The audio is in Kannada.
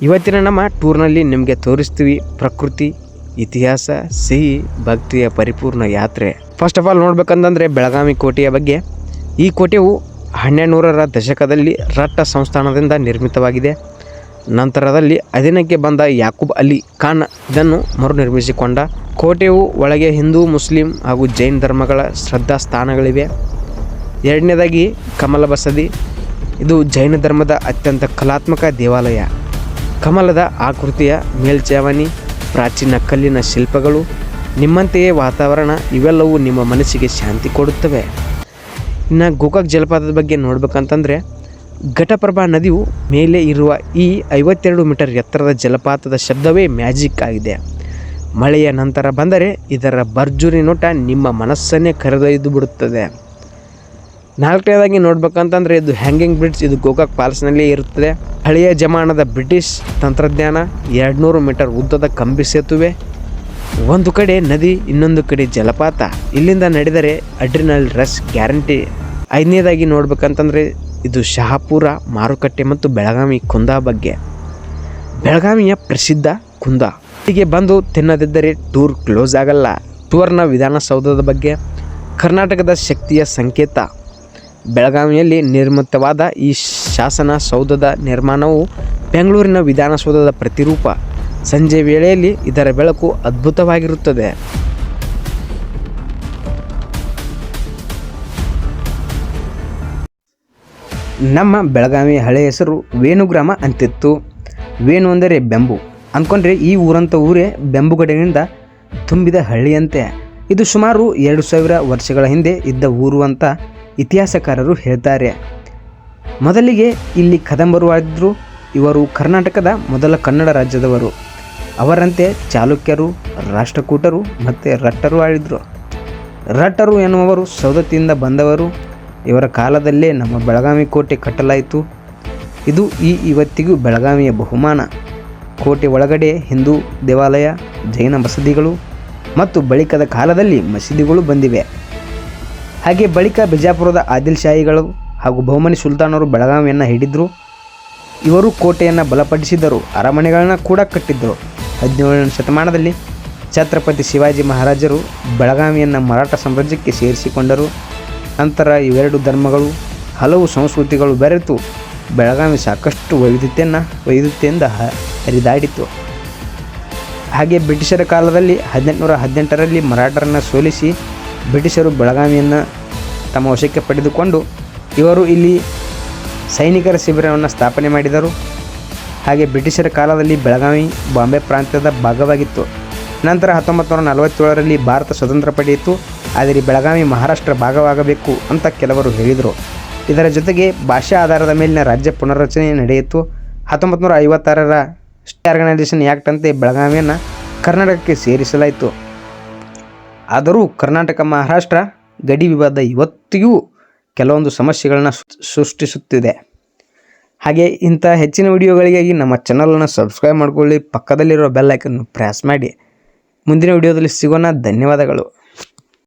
ಇವತ್ತಿನ ನಮ್ಮ ಟೂರ್ನಲ್ಲಿ ನಿಮಗೆ ತೋರಿಸ್ತೀವಿ ಪ್ರಕೃತಿ, ಇತಿಹಾಸ, ಸಿಹಿ, ಭಕ್ತಿಯ ಪರಿಪೂರ್ಣ ಯಾತ್ರೆ. ಫಸ್ಟ್ ಆಫ್ ಆಲ್ ನೋಡ್ಬೇಕಂತಂದರೆ ಬೆಳಗಾವಿ ಕೋಟೆಯ ಬಗ್ಗೆ. ಈ ಕೋಟೆಯು 1200ರ ದಶಕದಲ್ಲಿ ರಟ್ಟ ಸಂಸ್ಥಾನದಿಂದ ನಿರ್ಮಿತವಾಗಿದೆ. ನಂತರದಲ್ಲಿ ಅಧೀನಕ್ಕೆ ಬಂದ ಯಾಕೂಬ್ ಅಲಿ ಖಾನ್ ಇದನ್ನು ಮರುನಿರ್ಮಿಸಿಕೊಂಡ. ಕೋಟೆಯು ಒಳಗೆ ಹಿಂದೂ, ಮುಸ್ಲಿಂ ಹಾಗೂ ಜೈನ ಧರ್ಮಗಳ ಶ್ರದ್ಧಾ ಸ್ಥಾನಗಳಿವೆ. ಎರಡನೇದಾಗಿ ಕಮಲ ಬಸದಿ. ಇದು ಜೈನ ಧರ್ಮದ ಅತ್ಯಂತ ಕಲಾತ್ಮಕ ದೇವಾಲಯ. ಕಮಲದ ಆಕೃತಿಯ ಮೇಲ್ಛಾವಣಿ, ಪ್ರಾಚೀನ ಕಲ್ಲಿನ ಶಿಲ್ಪಗಳು, ನಿಮ್ಮಂತೆಯೇ ವಾತಾವರಣ ಇವೆಲ್ಲವೂ ನಿಮ್ಮ ಮನಸ್ಸಿಗೆ ಶಾಂತಿ ಕೊಡುತ್ತವೆ. ಇನ್ನು ಗೋಕಾಕ್ ಜಲಪಾತದ ಬಗ್ಗೆ ನೋಡ್ಬೇಕಂತಂದರೆ ಘಟಪ್ರಭಾ ನದಿಯು ಮೇಲೆ ಇರುವ ಈ 52 ಮೀಟರ್ ಎತ್ತರದ ಜಲಪಾತದ ಶಬ್ದವೇ ಮ್ಯಾಜಿಕ್ ಆಗಿದೆ. ಮಳೆಯ ನಂತರ ಬಂದರೆ ಇದರ ಭರ್ಜರಿ ನೋಟ ನಿಮ್ಮ ಮನಸ್ಸನ್ನೇ ಕರೆದೊಯ್ದು ಬಿಡುತ್ತದೆ. ನಾಲ್ಕನೇದಾಗಿ ನೋಡ್ಬೇಕಂತಂದರೆ ಇದು ಹ್ಯಾಂಗಿಂಗ್ ಬ್ರಿಡ್ಜ್. ಇದು ಗೋಕಾಕ್ ಫಾಲ್ಸ್ನಲ್ಲೇ ಇರುತ್ತದೆ. ಹಳೆಯ ಜಮಾನದ ಬ್ರಿಟಿಷ್ ತಂತ್ರಜ್ಞಾನ. 200 ಮೀಟರ್ ಉದ್ದದ ಕಂಬಿ ಸೇತುವೆ. ಒಂದು ಕಡೆ ನದಿ, ಇನ್ನೊಂದು ಕಡೆ ಜಲಪಾತ. ಇಲ್ಲಿಂದ ನಡೆದರೆ ಅಡ್ರಿನಲ್ ರಶ್ ಗ್ಯಾರಂಟಿ. ಐದನೇದಾಗಿ ನೋಡ್ಬೇಕಂತಂದರೆ ಇದು ಶಹಾಪುರ ಮಾರುಕಟ್ಟೆ ಮತ್ತು ಬೆಳಗಾವಿ ಕುಂದ ಬಗ್ಗೆ. ಬೆಳಗಾವಿಯ ಪ್ರಸಿದ್ಧ ಕುಂದ. ಇಲ್ಲಿಗೆ ಬಂದು ತಿನ್ನದಿದ್ದರೆ ಟೂರ್ ಕ್ಲೋಸ್ ಆಗಲ್ಲ. ಟೂರ್ನ ವಿಧಾನಸೌಧದ ಬಗ್ಗೆ. ಕರ್ನಾಟಕದ ಶಕ್ತಿಯ ಸಂಕೇತ. ಬೆಳಗಾವಿಯಲ್ಲಿ ನಿರ್ಮಿತವಾದ ಈ ಶಾಸನ ಸೌಧದ ನಿರ್ಮಾಣವು ಬೆಂಗಳೂರಿನ ವಿಧಾನಸೌಧದ ಪ್ರತಿರೂಪ. ಸಂಜೆ ವೇಳೆಯಲ್ಲಿ ಇದರ ಬೆಳಕು ಅದ್ಭುತವಾಗಿರುತ್ತದೆ. ನಮ್ಮ ಬೆಳಗಾವಿಯ ಹಳೆಯ ಹೆಸರು ವೇಣು ಗ್ರಾಮ ಅಂತಿತ್ತು. ವೇಣು ಅಂದರೆ ಬೆಂಬು ಅಂದ್ಕೊಂಡ್ರೆ ಈ ಊರಂಥ ಊರೇ ಬೆಂಬುಗಡೆಯಿಂದ ತುಂಬಿದ ಹಳ್ಳಿಯಂತೆ. ಇದು ಸುಮಾರು 2000 ವರ್ಷಗಳ ಹಿಂದೆ ಇದ್ದ ಊರು ಅಂತ ಇತಿಹಾಸಕಾರರು ಹೇಳ್ತಾರೆ. ಮೊದಲಿಗೆ ಇಲ್ಲಿ ಕದಂಬರು ಆಳಿದ್ರು. ಇವರು ಕರ್ನಾಟಕದ ಮೊದಲ ಕನ್ನಡ ರಾಜ್ಯದವರು. ಅವರಂತೆ ಚಾಲುಕ್ಯರು, ರಾಷ್ಟ್ರಕೂಟರು ಮತ್ತು ರಟ್ಟರು ಆಳಿದ್ರು. ರಟ್ಟರು ಎನ್ನುವರು ಸೌದತ್ತಿಯಿಂದ ಬಂದವರು. ಇವರ ಕಾಲದಲ್ಲೇ ನಮ್ಮ ಬೆಳಗಾವಿ ಕೋಟೆ ಕಟ್ಟಲಾಯಿತು. ಇದು ಇವತ್ತಿಗೂ ಬೆಳಗಾವಿಯ ಬಹುಮಾನ. ಕೋಟೆ ಒಳಗಡೆ ಹಿಂದೂ ದೇವಾಲಯ, ಜೈನ ಬಸದಿಗಳು ಮತ್ತು ಬಳಿಕದ ಕಾಲದಲ್ಲಿ ಮಸೀದಿಗಳು ಬಂದಿವೆ. ಹಾಗೆ ಬಳಿಕ ಬಿಜಾಪುರದ ಆದಿಲ್ ಶಾಹಿಗಳು ಹಾಗೂ ಬಹುಮನಿ ಸುಲ್ತಾನರು ಬೆಳಗಾವಿಯನ್ನು ಹಿಡಿದರು. ಇವರು ಕೋಟೆಯನ್ನು ಬಲಪಡಿಸಿದರು. ಅರಮನೆಗಳನ್ನು ಕೂಡ ಕಟ್ಟಿದ್ದರು. 17ನೇ ಶತಮಾನದಲ್ಲಿ ಛತ್ರಪತಿ ಶಿವಾಜಿ ಮಹಾರಾಜರು ಬೆಳಗಾವಿಯನ್ನು ಮರಾಠ ಸಾಮ್ರಾಜ್ಯಕ್ಕೆ ಸೇರಿಸಿಕೊಂಡರು. ನಂತರ ಇವೆರಡು ಧರ್ಮಗಳು, ಹಲವು ಸಂಸ್ಕೃತಿಗಳು ಬೆರೆತು ಬೆಳಗಾವಿ ಸಾಕಷ್ಟು ವೈವಿಧ್ಯತೆಯಿಂದ ಹರಿದಾಡಿತು. ಹಾಗೆ ಬ್ರಿಟಿಷರ ಕಾಲದಲ್ಲಿ 1818ರಲ್ಲಿ ಮರಾಠರನ್ನು ಸೋಲಿಸಿ ಬ್ರಿಟಿಷರು ಬೆಳಗಾವಿಯನ್ನು ತಮ್ಮ ವಶಕ್ಕೆ ಪಡೆದುಕೊಂಡು ಇವರು ಇಲ್ಲಿ ಸೈನಿಕರ ಶಿಬಿರವನ್ನು ಸ್ಥಾಪನೆ ಮಾಡಿದರು. ಹಾಗೆ ಬ್ರಿಟಿಷರ ಕಾಲದಲ್ಲಿ ಬೆಳಗಾವಿ ಬಾಂಬೆ ಪ್ರಾಂತ್ಯದ ಭಾಗವಾಗಿತ್ತು. ನಂತರ 1947ರಲ್ಲಿ ಭಾರತ ಸ್ವತಂತ್ರ ಪಡೆಯಿತು. ಆದರೆ ಬೆಳಗಾವಿ ಮಹಾರಾಷ್ಟ್ರ ಭಾಗವಾಗಬೇಕು ಅಂತ ಕೆಲವರು ಹೇಳಿದರು. ಇದರ ಜೊತೆಗೆ ಭಾಷಾ ಆಧಾರದ ಮೇಲಿನ ರಾಜ್ಯ ಪುನರ್ರಚನೆ ನಡೆಯಿತು. 1956ರ ಆರ್ಗನೈಸೇಷನ್ ಆ್ಯಕ್ಟ್ ಅಂತೆ ಬೆಳಗಾವಿಯನ್ನು ಕರ್ನಾಟಕಕ್ಕೆ ಸೇರಿಸಲಾಯಿತು. ಆದರೂ ಕರ್ನಾಟಕ ಮಹಾರಾಷ್ಟ್ರ ಗಡಿ ವಿವಾದ ಇವತ್ತಿಗೂ ಕೆಲವೊಂದು ಸಮಸ್ಯೆಗಳನ್ನು ಸೃಷ್ಟಿಸುತ್ತಿದೆ. ಹಾಗೆ ಇಂಥ ಹೆಚ್ಚಿನ ವಿಡಿಯೋಗಳಿಗಾಗಿ ನಮ್ಮ ಚಾನಲನ್ನು ಸಬ್ಸ್ಕ್ರೈಬ್ ಮಾಡಿಕೊಳ್ಳಿ. ಪಕ್ಕದಲ್ಲಿರೋ ಬೆಲ್ ಐಕನ್ ಪ್ರೆಸ್ ಮಾಡಿ. ಮುಂದಿನ ವಿಡಿಯೋದಲ್ಲಿ ಸಿಗೋಣ. ಧನ್ಯವಾದಗಳು.